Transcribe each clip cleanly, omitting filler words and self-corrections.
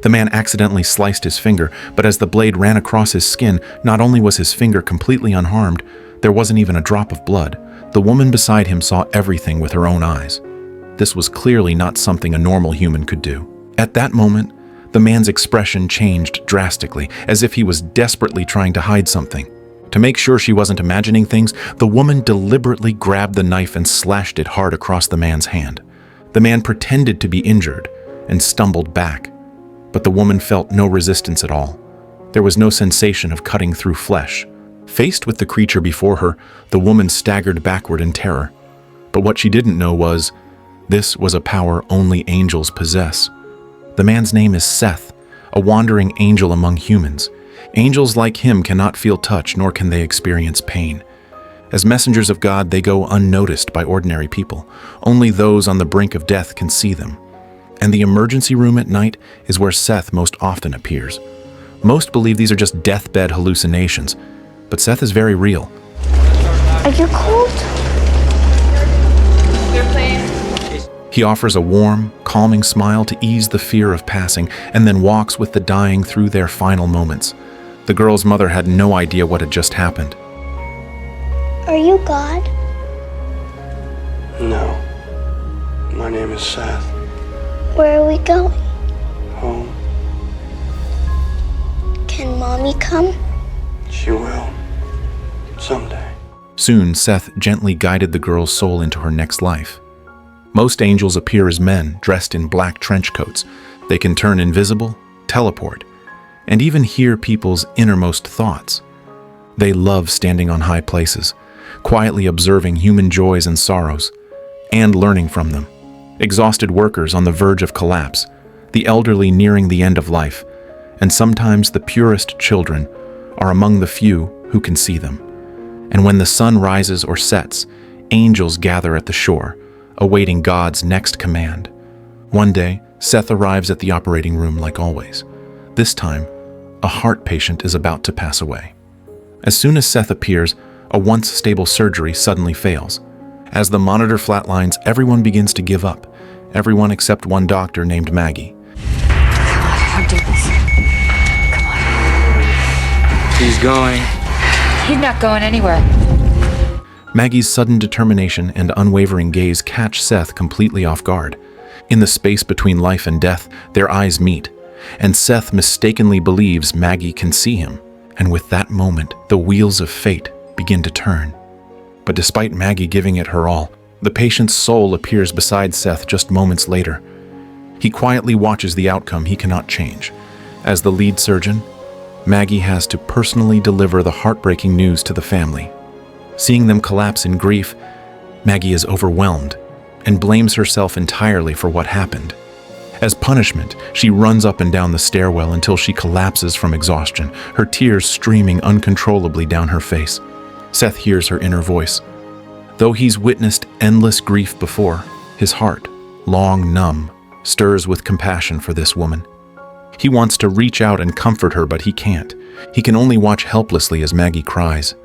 The man accidentally sliced his finger, but as the blade ran across his skin, not only was his finger completely unharmed, there wasn't even a drop of blood. The woman beside him saw everything with her own eyes. This was clearly not something a normal human could do. At that moment, the man's expression changed drastically, as if he was desperately trying to hide something. To make sure she wasn't imagining things, the woman deliberately grabbed the knife and slashed it hard across the man's hand. The man pretended to be injured and stumbled back, but the woman felt no resistance at all. There was no sensation of cutting through flesh. Faced with the creature before her, the woman staggered backward in terror. But what she didn't know was, this was a power only angels possess. The man's name is Seth, a wandering angel among humans. Angels like him cannot feel touch, nor can they experience pain. As messengers of God, they go unnoticed by ordinary people. Only those on the brink of death can see them. And the emergency room at night is where Seth most often appears. Most believe these are just deathbed hallucinations, but Seth is very real. Are you cold? He offers a warm, calming smile to ease the fear of passing, and then walks with the dying through their final moments. The girl's mother had no idea what had just happened. Are you God? No. My name is Seth. Where are we going? Home. Can Mommy come? She will. Someday. Soon, Seth gently guided the girl's soul into her next life. Most angels appear as men dressed in black trench coats. They can turn invisible, teleport, and even hear people's innermost thoughts. They love standing on high places, quietly observing human joys and sorrows, and learning from them. Exhausted workers on the verge of collapse, the elderly nearing the end of life, and sometimes the purest children are among the few who can see them. And when the sun rises or sets, angels gather at the shore, awaiting God's next command. One day, Seth arrives at the operating room like always. This time, a heart patient is about to pass away. As soon as Seth appears, a once stable surgery suddenly fails. As the monitor flatlines, everyone begins to give up. Everyone except one doctor named Maggie. Come on, I'll do this. Come on. He's going. He's not going anywhere. Maggie's sudden determination and unwavering gaze catch Seth completely off guard. In the space between life and death, their eyes meet, and Seth mistakenly believes Maggie can see him. And with that moment, the wheels of fate begin to turn. But despite Maggie giving it her all, the patient's soul appears beside Seth just moments later. He quietly watches the outcome he cannot change. As the lead surgeon, Maggie has to personally deliver the heartbreaking news to the family. Seeing them collapse in grief, Maggie is overwhelmed and blames herself entirely for what happened. As punishment, she runs up and down the stairwell until she collapses from exhaustion, her tears streaming uncontrollably down her face. Seth hears her inner voice. Though he's witnessed endless grief before, his heart, long numb, stirs with compassion for this woman. He wants to reach out and comfort her, but he can't. He can only watch helplessly as Maggie cries.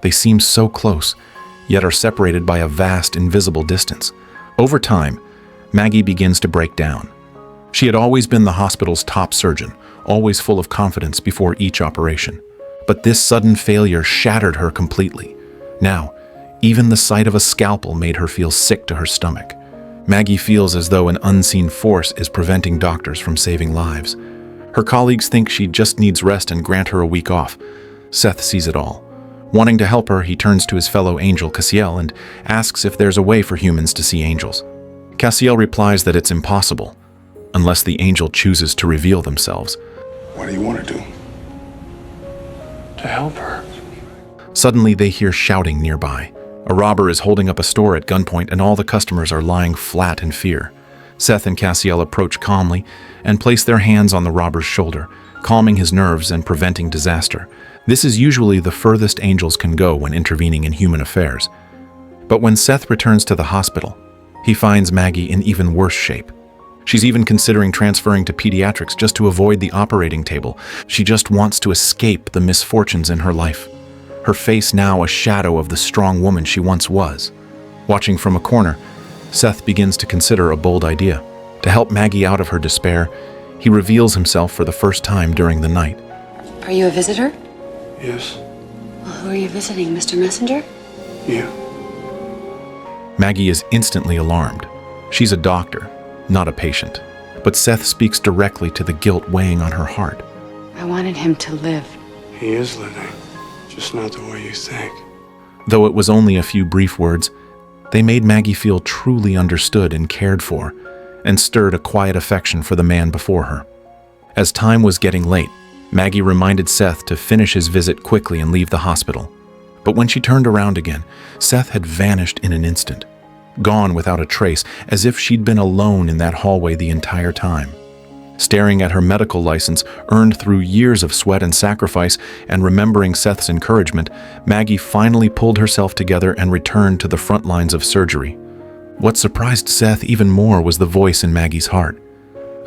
They seem so close, yet are separated by a vast, invisible distance. Over time, Maggie begins to break down. She had always been the hospital's top surgeon, always full of confidence before each operation. But this sudden failure shattered her completely. Now, even the sight of a scalpel made her feel sick to her stomach. Maggie feels as though an unseen force is preventing doctors from saving lives. Her colleagues think she just needs rest and grant her a week off. Seth sees it all. Wanting to help her, he turns to his fellow angel, Cassiel, and asks if there's a way for humans to see angels. Cassiel replies that it's impossible, unless the angel chooses to reveal themselves. What do you want to do? To help her. Suddenly, they hear shouting nearby. A robber is holding up a store at gunpoint, and all the customers are lying flat in fear. Seth and Cassiel approach calmly and place their hands on the robber's shoulder, calming his nerves and preventing disaster. This is usually the furthest angels can go when intervening in human affairs. But when Seth returns to the hospital, he finds Maggie in even worse shape. She's even considering transferring to pediatrics just to avoid the operating table. She just wants to escape the misfortunes in her life. Her face now a shadow of the strong woman she once was. Watching from a corner, Seth begins to consider a bold idea. To help Maggie out of her despair, He reveals himself for the first time during the night. Are you a visitor? Yes, Well, who are you visiting, Mr. Messenger? you. Maggie is instantly alarmed. She's a doctor, not a patient. But Seth speaks directly to the guilt weighing on her heart. I wanted him to live. He is living, just not the way you think. Though it was only a few brief words, they made Maggie feel truly understood and cared for, and stirred a quiet affection for the man before her. As time was getting late, Maggie reminded Seth to finish his visit quickly and leave the hospital. But when she turned around again, Seth had vanished in an instant, gone without a trace, as if she'd been alone in that hallway the entire time. Staring at her medical license, earned through years of sweat and sacrifice, and remembering Seth's encouragement, Maggie finally pulled herself together and returned to the front lines of surgery. What surprised Seth even more was the voice in Maggie's heart.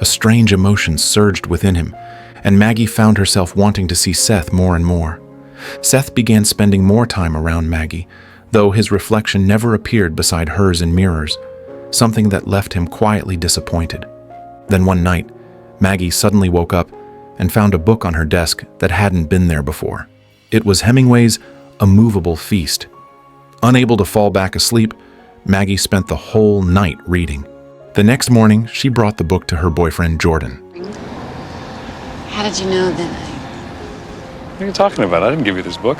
A strange emotion surged within him, and Maggie found herself wanting to see Seth more and more. Seth began spending more time around Maggie, though his reflection never appeared beside hers in mirrors, something that left him quietly disappointed. Then one night, Maggie suddenly woke up and found a book on her desk that hadn't been there before. It was Hemingway's A Movable Feast. Unable to fall back asleep, Maggie spent the whole night reading. The next morning, she brought the book to her boyfriend, Jordan. How did you know that What are you talking about? I didn't give you this book.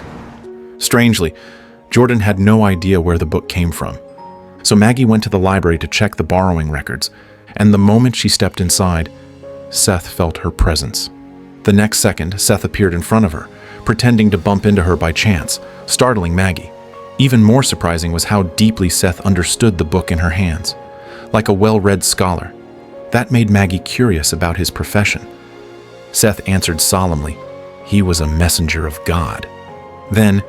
Strangely, Jordan had no idea where the book came from. So Maggie went to the library to check the borrowing records, and the moment she stepped inside, Seth felt her presence. The next second, Seth appeared in front of her, pretending to bump into her by chance, startling Maggie. Even more surprising was how deeply Seth understood the book in her hands. Like a well-read scholar. That made Maggie curious about his profession. Seth answered solemnly, he was a messenger of God. Then,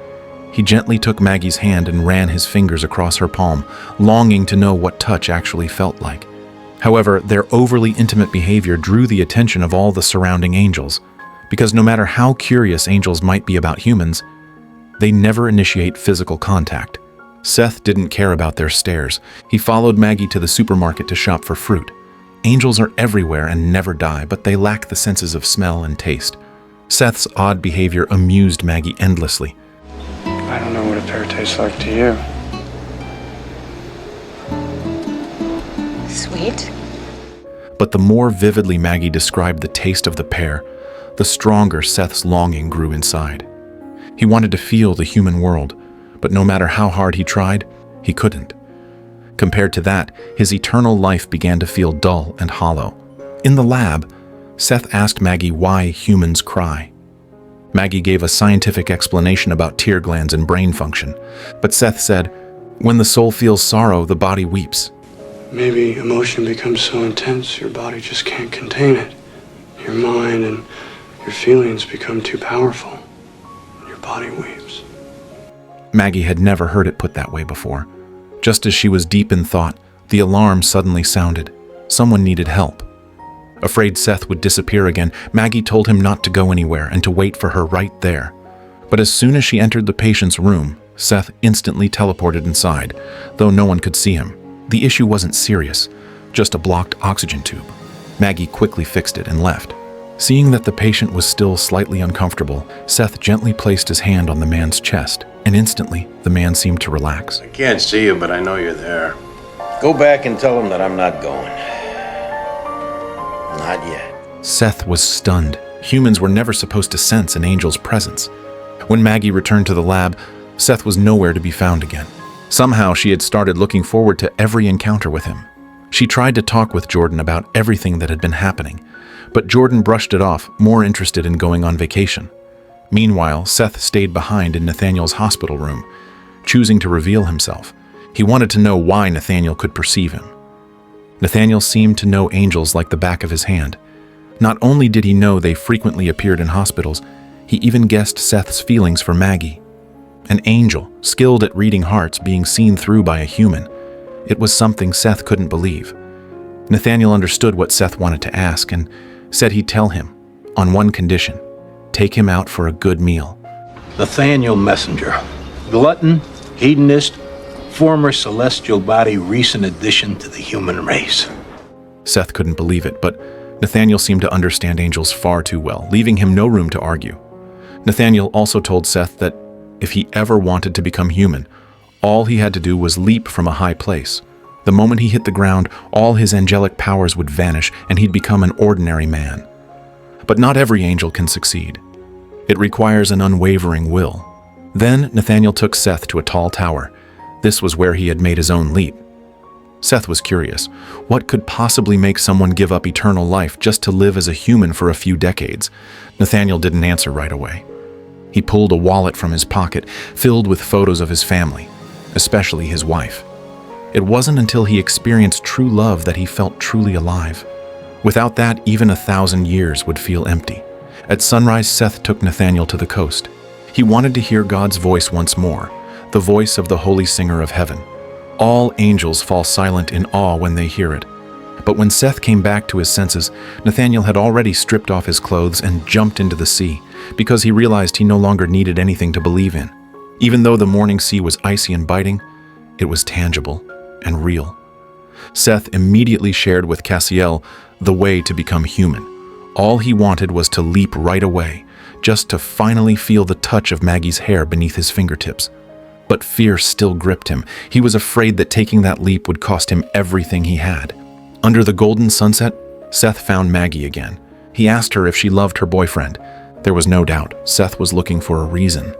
he gently took Maggie's hand and ran his fingers across her palm, longing to know what touch actually felt like. However, their overly intimate behavior drew the attention of all the surrounding angels, because no matter how curious angels might be about humans, they never initiate physical contact. Seth didn't care about their stares. He followed Maggie to the supermarket to shop for fruit. Angels are everywhere and never die, but they lack the senses of smell and taste. Seth's odd behavior amused Maggie endlessly. I don't know what a pear tastes like to you. sweet? But the more vividly Maggie described the taste of the pear, the stronger Seth's longing grew inside. He wanted to feel the human world, but no matter how hard he tried, he couldn't. Compared to that, his eternal life began to feel dull and hollow. In the lab, Seth asked Maggie why humans cry. Maggie gave a scientific explanation about tear glands and brain function, but Seth said, "When the soul feels sorrow, the body weeps." Maybe emotion becomes so intense your body just can't contain it. Your mind and your feelings become too powerful. Your body weeps. Maggie had never heard it put that way before. Just as she was deep in thought, the alarm suddenly sounded. Someone needed help. Afraid Seth would disappear again, Maggie told him not to go anywhere and to wait for her right there. But as soon as she entered the patient's room, Seth instantly teleported inside, though no one could see him. The issue wasn't serious, just a blocked oxygen tube. Maggie quickly fixed it and left. Seeing that the patient was still slightly uncomfortable, Seth gently placed his hand on the man's chest, and instantly the man seemed to relax. I can't see you, but I know you're there. Go back and tell him that I'm not going. Not yet. Seth was stunned. Humans were never supposed to sense an angel's presence. When Maggie returned to the lab, Seth was nowhere to be found again. Somehow she had started looking forward to every encounter with him. She tried to talk with Jordan about everything that had been happening, but Jordan brushed it off, more interested in going on vacation. Meanwhile, Seth stayed behind in Nathaniel's hospital room, choosing to reveal himself. He wanted to know why Nathaniel could perceive him. Nathaniel seemed to know angels like the back of his hand. Not only did he know they frequently appeared in hospitals, he even guessed Seth's feelings for Maggie. An angel, skilled at reading hearts, being seen through by a human. It was something Seth couldn't believe. Nathaniel understood what Seth wanted to ask and said he'd tell him, on one condition: take him out for a good meal. Nathaniel Messenger, glutton, hedonist, former celestial body, recent addition to the human race. Seth couldn't believe it, but Nathaniel seemed to understand angels far too well, leaving him no room to argue. Nathaniel also told Seth that if he ever wanted to become human, all he had to do was leap from a high place. The moment he hit the ground, all his angelic powers would vanish and he'd become an ordinary man. But not every angel can succeed. It requires an unwavering will. Then Nathaniel took Seth to a tall tower. This was where he had made his own leap. Seth was curious. What could possibly make someone give up eternal life just to live as a human for a few decades? Nathaniel didn't answer right away. He pulled a wallet from his pocket, filled with photos of his family, especially his wife. It wasn't until he experienced true love that he felt truly alive. Without that, even 1,000 years would feel empty. At sunrise, Seth took Nathaniel to the coast. He wanted to hear God's voice once more, the voice of the holy singer of heaven. All angels fall silent in awe when they hear it. But when Seth came back to his senses, Nathaniel had already stripped off his clothes and jumped into the sea, because he realized he no longer needed anything to believe in. Even though the morning sea was icy and biting, it was tangible and real. Seth immediately shared with Cassiel the way to become human. All he wanted was to leap right away, just to finally feel the touch of Maggie's hair beneath his fingertips. But fear still gripped him. He was afraid that taking that leap would cost him everything he had. Under the golden sunset, Seth found Maggie again. He asked her if she loved her boyfriend. There was no doubt Seth was looking for a reason.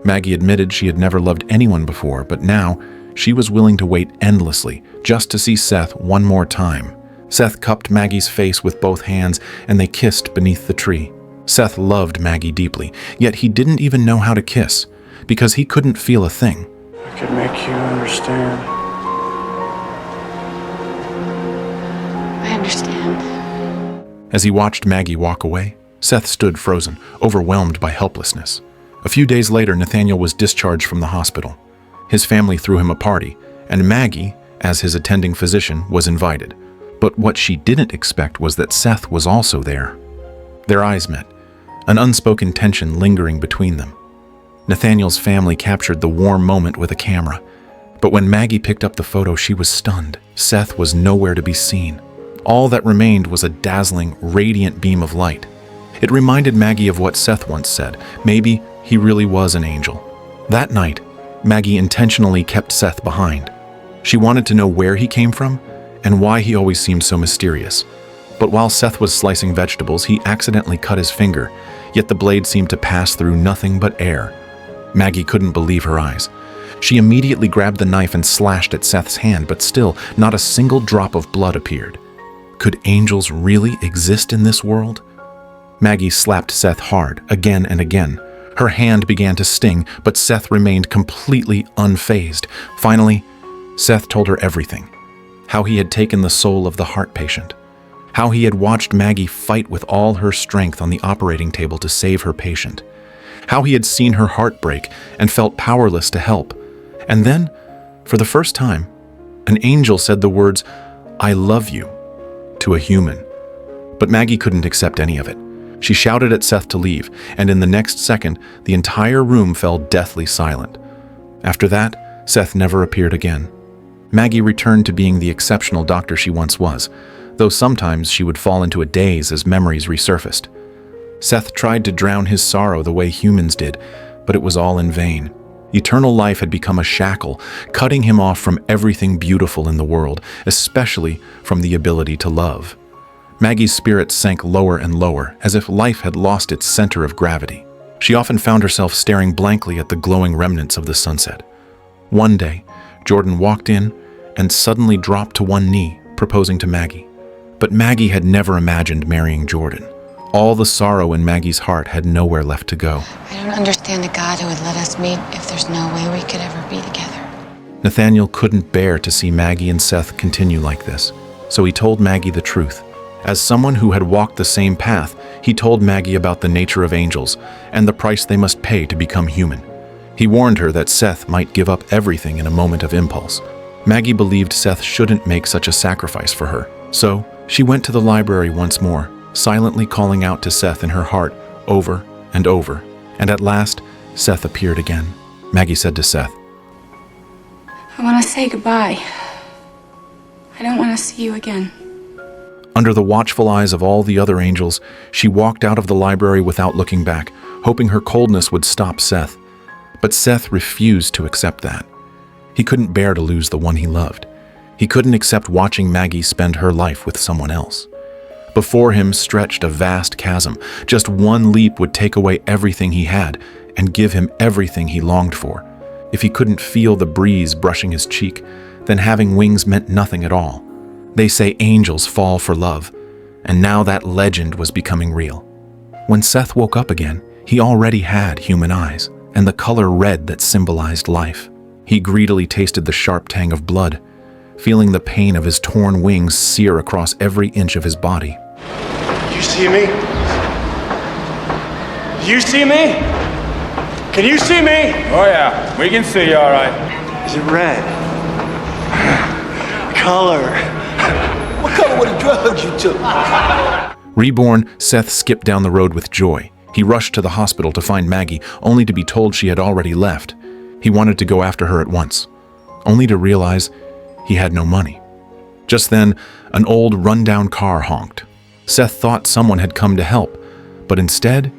Maggie admitted she had never loved anyone before, but now she was willing to wait endlessly just to see Seth one more time. Seth cupped Maggie's face with both hands, and they kissed beneath the tree. Seth loved Maggie deeply, yet he didn't even know how to kiss, because he couldn't feel a thing. I could make you understand. I understand. As he watched Maggie walk away, Seth stood frozen, overwhelmed by helplessness. A few days later, Nathaniel was discharged from the hospital. His family threw him a party, and Maggie, as his attending physician, was invited. But what she didn't expect was that Seth was also there. Their eyes met, an unspoken tension lingering between them. Nathaniel's family captured the warm moment with a camera. But when Maggie picked up the photo, she was stunned. Seth was nowhere to be seen. All that remained was a dazzling, radiant beam of light. It reminded Maggie of what Seth once said. Maybe he really was an angel. That night, Maggie intentionally kept Seth behind. She wanted to know where he came from and why he always seemed so mysterious. But while Seth was slicing vegetables, he accidentally cut his finger, yet the blade seemed to pass through nothing but air. Maggie couldn't believe her eyes. She immediately grabbed the knife and slashed at Seth's hand, but still, not a single drop of blood appeared. Could angels really exist in this world? Maggie slapped Seth hard, again and again. Her hand began to sting, but Seth remained completely unfazed. Finally, Seth told her everything. How he had taken the soul of the heart patient. How he had watched Maggie fight with all her strength on the operating table to save her patient. How he had seen her heart break and felt powerless to help. And then, for the first time, an angel said the words, "I love you," to a human. But Maggie couldn't accept any of it. She shouted at Seth to leave, and in the next second, the entire room fell deathly silent. After that, Seth never appeared again. Maggie returned to being the exceptional doctor she once was, though sometimes she would fall into a daze as memories resurfaced. Seth tried to drown his sorrow the way humans did, but it was all in vain. Eternal life had become a shackle, cutting him off from everything beautiful in the world, especially from the ability to love. Maggie's spirit sank lower and lower, as if life had lost its center of gravity. She often found herself staring blankly at the glowing remnants of the sunset. One day, Jordan walked in and suddenly dropped to one knee, proposing to Maggie. But Maggie had never imagined marrying Jordan. All the sorrow in Maggie's heart had nowhere left to go. I don't understand a God who would let us meet if there's no way we could ever be together. Nathaniel couldn't bear to see Maggie and Seth continue like this, so he told Maggie the truth. As someone who had walked the same path, he told Maggie about the nature of angels and the price they must pay to become human. He warned her that Seth might give up everything in a moment of impulse. Maggie believed Seth shouldn't make such a sacrifice for her, so she went to the library once more, silently calling out to Seth in her heart over and over. And at last, Seth appeared again. Maggie said to Seth, I want to say goodbye. I don't want to see you again. Under the watchful eyes of all the other angels, she walked out of the library without looking back, hoping her coldness would stop Seth. But Seth refused to accept that. He couldn't bear to lose the one he loved. He couldn't accept watching Maggie spend her life with someone else. Before him stretched a vast chasm. Just one leap would take away everything he had and give him everything he longed for. If he couldn't feel the breeze brushing his cheek, then having wings meant nothing at all. They say angels fall for love, and now that legend was becoming real. When Seth woke up again, he already had human eyes, and the color red that symbolized life. He greedily tasted the sharp tang of blood, feeling the pain of his torn wings sear across every inch of his body. You see me? You see me? Can you see me? Oh yeah, we can see you all right. Is it red? Color. What color were the drugs you took? Reborn, Seth skipped down the road with joy. He rushed to the hospital to find Maggie, only to be told she had already left. He wanted to go after her at once, only to realize he had no money. Just then, an old, run-down car honked. Seth thought someone had come to help, but instead,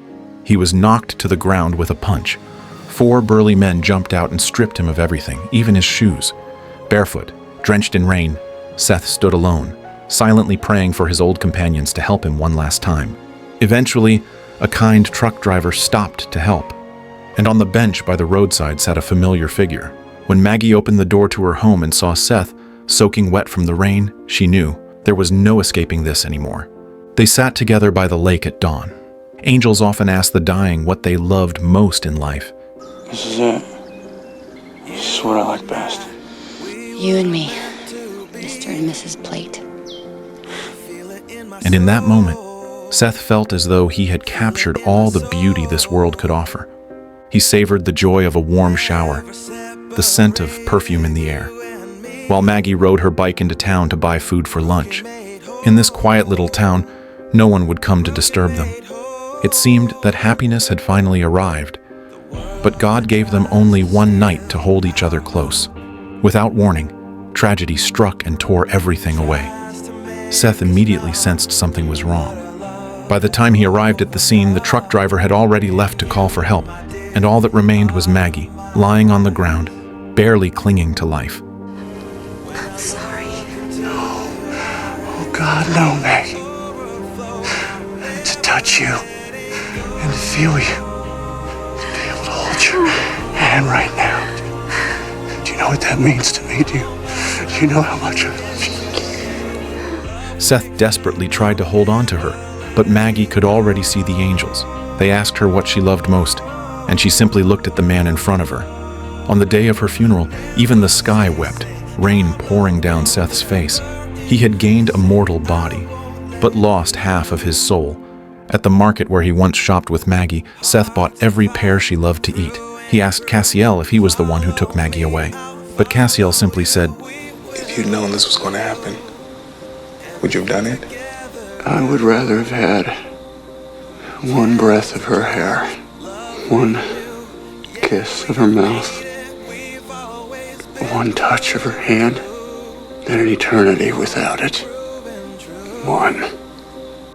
he was knocked to the ground with a punch. 4 burly men jumped out and stripped him of everything, even his shoes. Barefoot, drenched in rain, Seth stood alone, silently praying for his old companions to help him one last time. Eventually, a kind truck driver stopped to help, and on the bench by the roadside sat a familiar figure. When Maggie opened the door to her home and saw Seth, soaking wet from the rain, she knew there was no escaping this anymore. They sat together by the lake at dawn. Angels often ask the dying what they loved most in life. This is it. This is what I like best. You and me, Mr. and Mrs. Plate. And in that moment, Seth felt as though he had captured all the beauty this world could offer. He savored the joy of a warm shower, the scent of perfume in the air, while Maggie rode her bike into town to buy food for lunch. In this quiet little town, no one would come to disturb them. It seemed that happiness had finally arrived, but God gave them only one night to hold each other close. Without warning, tragedy struck and tore everything away. Seth immediately sensed something was wrong. By the time he arrived at the scene, the truck driver had already left to call for help, and all that remained was Maggie, lying on the ground, barely clinging to life. I'm sorry. Oh God, no, Maggie. To touch you and to feel you. To be able to hold your hand right now. Do you know what that means to me? Do you know how much I love you? Seth desperately tried to hold on to her, but Maggie could already see the angels. They asked her what she loved most, and she simply looked at the man in front of her. On the day of her funeral, even the sky wept, rain pouring down Seth's face. He had gained a mortal body, but lost half of his soul. At the market where he once shopped with Maggie, Seth bought every pear she loved to eat. He asked Cassiel if he was the one who took Maggie away, but Cassiel simply said, "If you'd known this was going to happen, would you have done it?" I would rather have had one breath of her hair, one kiss of her mouth, one touch of her hand, than an eternity without it. One.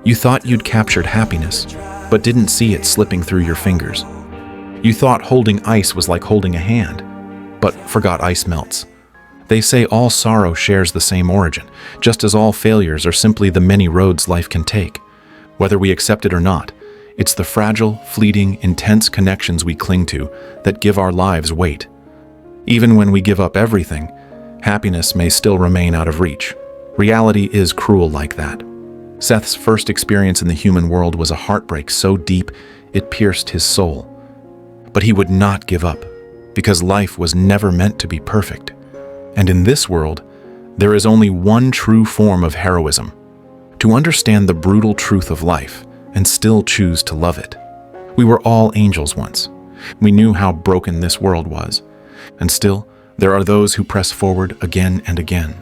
You thought you'd captured happiness, but didn't see it slipping through your fingers. You thought holding ice was like holding a hand, but forgot ice melts. They say all sorrow shares the same origin, just as all failures are simply the many roads life can take. Whether we accept it or not, it's the fragile, fleeting, intense connections we cling to that give our lives weight. Even when we give up everything, happiness may still remain out of reach. Reality is cruel like that. Seth's first experience in the human world was a heartbreak so deep it pierced his soul. But he would not give up, because life was never meant to be perfect. And in this world, there is only one true form of heroism: to understand the brutal truth of life and still choose to love it. We were all angels once. We knew how broken this world was. And still, there are those who press forward again and again.